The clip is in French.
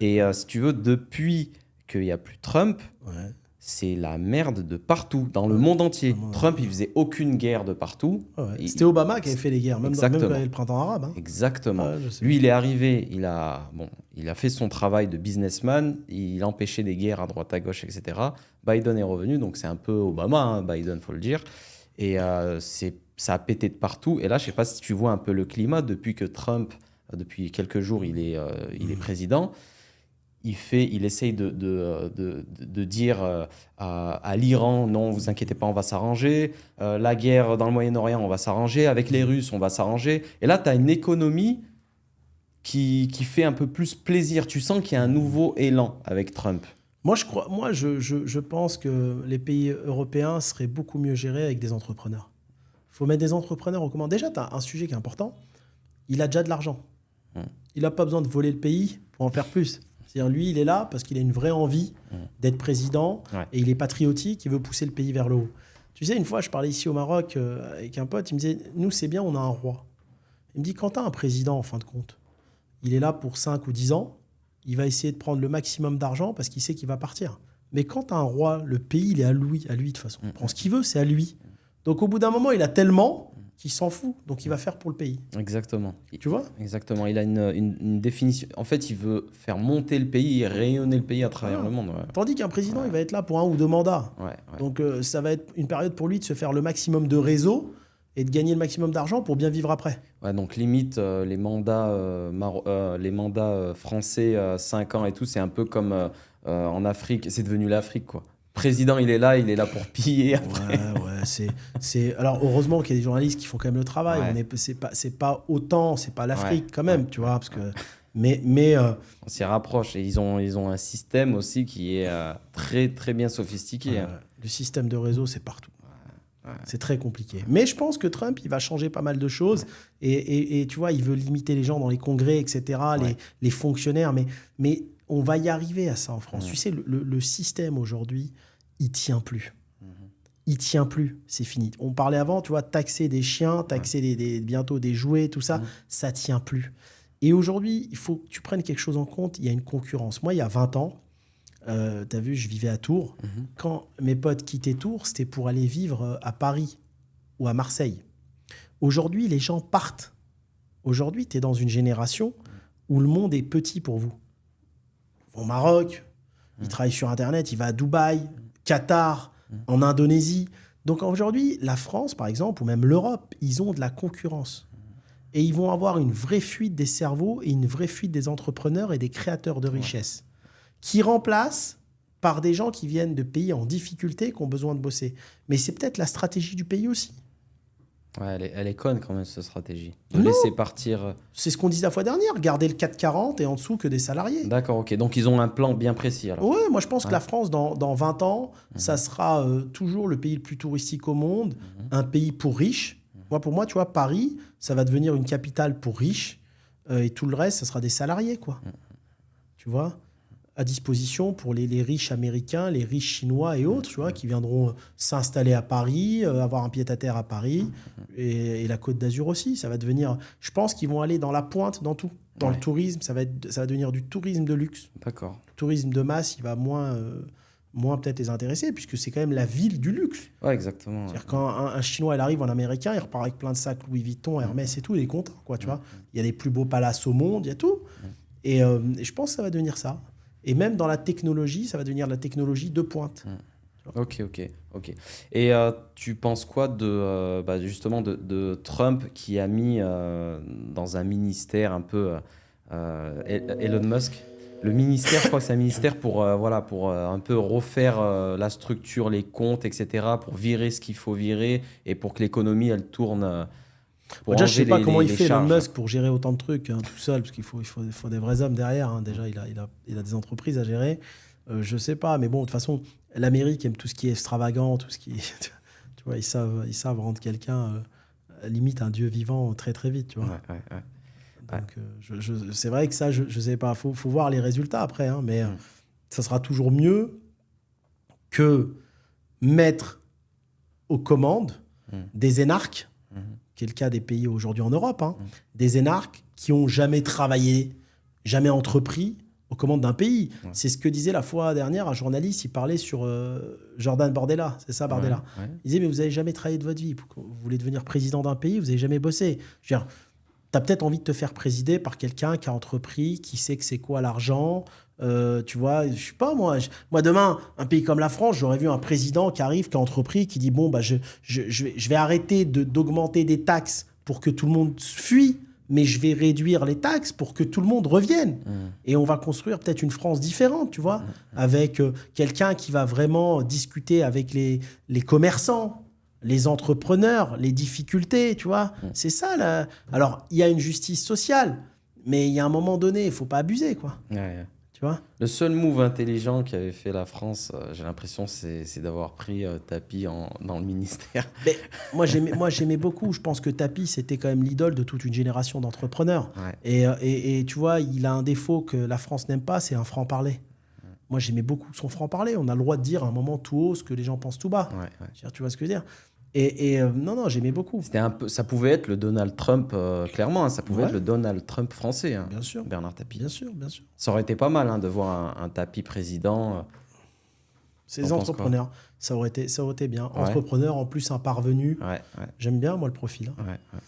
Et si tu veux, depuis qu'il n'y a plus Trump, Ouais. c'est la merde de partout, dans le monde entier. Dans le monde Trump, il faisait aucune guerre de partout. Ouais. C'était Obama qui avait fait les guerres, même quand il y Exactement. avait le printemps arabe. Hein. Exactement. Ouais, je sais. Lui, il est arrivé, il a fait son travail de businessman, il a empêché des guerres à droite à gauche, etc. Biden est revenu, donc c'est un peu Obama, hein, Biden, faut le dire. Et ça a pété de partout. Et là, je ne sais pas si tu vois un peu le climat depuis que Trump, depuis quelques jours, il est président. Il essaye de dire à l'Iran, non, vous inquiétez pas, on va s'arranger. La guerre dans le Moyen-Orient, on va s'arranger. Avec les Russes, on va s'arranger. Et là, tu as une économie qui fait un peu plus plaisir. Tu sens qu'il y a un nouveau élan avec Trump. Moi, je pense que les pays européens seraient beaucoup mieux gérés avec des entrepreneurs. Il faut mettre des entrepreneurs aux commandes. Déjà, tu as un sujet qui est important. Il a déjà de l'argent. Il n'a pas besoin de voler le pays pour en faire plus. C'est-à-dire, lui, il est là parce qu'il a une vraie envie d'être président et il est patriotique, il veut pousser le pays vers le haut. Tu sais, une fois, je parlais ici au Maroc avec un pote, il me disait, nous, c'est bien, on a un roi. Il me dit, quand tu as un président, en fin de compte, il est là pour 5 ou 10 ans, il va essayer de prendre le maximum d'argent parce qu'il sait qu'il va partir. Mais quand tu as un roi, le pays, il est à lui de toute façon. Il prend ce qu'il veut, c'est à lui. Donc, au bout d'un moment, il a tellement qu'il s'en fout. Donc, il va faire pour le pays. Exactement. Tu vois ? Exactement. Il a une définition. En fait, il veut faire monter le pays et rayonner le pays à travers le monde. Ouais. Tandis qu'un président, il va être là pour 1 ou 2 mandats. Ouais. Donc, ça va être une période pour lui de se faire le maximum de réseau et de gagner le maximum d'argent pour bien vivre après. Ouais, donc limite, les mandats français 5 ans et tout, c'est un peu comme en Afrique. C'est devenu l'Afrique, quoi. Président, il est là pour piller après. Ouais, alors, heureusement qu'il y a des journalistes qui font quand même le travail. Ouais. C'est pas autant, c'est pas l'Afrique quand même, tu vois. Parce que, mais on s'y rapproche. Et ils ont un système aussi qui est très, très bien sophistiqué. Hein. Le système de réseau, c'est partout. C'est très compliqué. Mais je pense que Trump, il va changer pas mal de choses. Et tu vois, il veut limiter les gens dans les congrès, etc., les fonctionnaires. Mais on va y arriver à ça en France. Tu sais, le système aujourd'hui, il tient plus. Il tient plus, c'est fini. On parlait avant, tu vois, taxer des chiens, taxer bientôt des jouets, tout ça, ça tient plus. Et aujourd'hui, il faut que tu prennes quelque chose en compte. Il y a une concurrence. Moi, il y a 20 ans, tu as vu, je vivais à Tours. Quand mes potes quittaient Tours, c'était pour aller vivre à Paris ou à Marseille. Aujourd'hui, les gens partent. Aujourd'hui, tu es dans une génération où le monde est petit pour vous. Au Maroc, il travaille sur Internet, il va à Dubaï, Qatar, en Indonésie. Donc aujourd'hui, la France, par exemple, ou même l'Europe, ils ont de la concurrence. Et ils vont avoir une vraie fuite des cerveaux et une vraie fuite des entrepreneurs et des créateurs de richesses qui remplacent par des gens qui viennent de pays en difficulté, qui ont besoin de bosser. Mais c'est peut-être la stratégie du pays aussi. Ouais, elle est conne quand même, cette stratégie. De laisser partir... C'est ce qu'on disait la fois dernière, garder le 440 et en dessous que des salariés. D'accord, ok. Donc ils ont un plan bien précis alors. Ouais, moi je pense que la France, dans 20 ans, ça sera toujours le pays le plus touristique au monde, un pays pour riches. Pour moi, tu vois, Paris, ça va devenir une capitale pour riches et tout le reste, ça sera des salariés, quoi. Tu vois, à disposition pour les riches américains, les riches chinois et autres, tu vois, qui viendront s'installer à Paris, avoir un pied-à-terre à Paris et la Côte d'Azur aussi. Ça va devenir... Je pense qu'ils vont aller dans la pointe, dans tout. Dans le tourisme, ça va devenir du tourisme de luxe. D'accord. Le tourisme de masse, il va moins peut-être les intéresser, puisque c'est quand même la ville du luxe. Ouais, exactement. C'est-à-dire quand un Chinois il arrive en Américain, il repart avec plein de sacs Louis Vuitton, Hermès et tout, il est content, quoi, tu vois. Il y a les plus beaux palaces au monde, il y a tout. Et je pense que ça va devenir ça. Et même dans la technologie, ça va devenir la technologie de pointe. Ok. Et tu penses quoi justement de Trump qui a mis dans un ministère un peu Elon Musk? Le ministère, je crois que c'est un ministère pour un peu refaire la structure, les comptes, etc., pour virer ce qu'il faut virer et pour que l'économie, elle tourne... Déjà, je ne sais pas comment il fait Elon charges. Musk pour gérer autant de trucs tout seul, parce qu'il faut des vrais hommes derrière. Hein. Déjà, il a des entreprises à gérer. Je ne sais pas, mais bon, de toute façon, l'Amérique aime tout ce qui est extravagant, tout ce qui est... Tu vois, ils savent rendre quelqu'un limite un dieu vivant très, très vite, tu vois. Donc, c'est vrai que ça, je ne sais pas. Faut voir les résultats après, hein, mais ça sera toujours mieux que mettre aux commandes des énarques, qui est le cas des pays aujourd'hui en Europe, des énarques qui n'ont jamais travaillé, jamais entrepris, aux commandes d'un pays. Ouais. C'est ce que disait la fois dernière un journaliste, il parlait sur Jordan Bardella, c'est ça Bardella. Ouais. Il disait mais vous n'avez jamais travaillé de votre vie, vous voulez devenir président d'un pays, vous n'avez jamais bossé. Je veux dire, tu as peut-être envie de te faire présider par quelqu'un qui a entrepris, qui sait que c'est quoi l'argent. Tu vois, je sais pas, moi demain, un pays comme la France, j'aurais vu un président qui arrive, qui a entrepris, qui dit bon, bah, je vais arrêter d'augmenter des taxes pour que tout le monde fuit, mais je vais réduire les taxes pour que tout le monde revienne. Et on va construire peut-être une France différente, tu vois, avec quelqu'un qui va vraiment discuter avec les commerçants, les entrepreneurs, les difficultés, tu vois. C'est ça, là. Alors, il y a une justice sociale, mais il y a un moment donné, il faut pas abuser, quoi. Ouais. Tu vois. Le seul move intelligent qu'avait fait la France, j'ai l'impression, c'est d'avoir pris Tapi dans le ministère. Mais moi, j'aimais beaucoup. Je pense que Tapi, c'était quand même l'idole de toute une génération d'entrepreneurs. Ouais. Et tu vois, il a un défaut que la France n'aime pas, c'est un franc-parler. Moi, j'aimais beaucoup son franc-parler. On a le droit de dire à un moment tout haut ce que les gens pensent tout bas. Ouais. Tu vois ce que je veux dire. Non, j'aimais beaucoup. C'était ça pouvait être le Donald Trump, clairement. Hein, ça pouvait être le Donald Trump français. Hein, bien sûr. Bernard Tapie. Bien sûr. Ça aurait été pas mal hein, de voir un Tapie président. Ces entrepreneurs, ça aurait été bien. Entrepreneur, en plus un parvenu. Ouais. J'aime bien, moi, le profil. Hein. Ouais.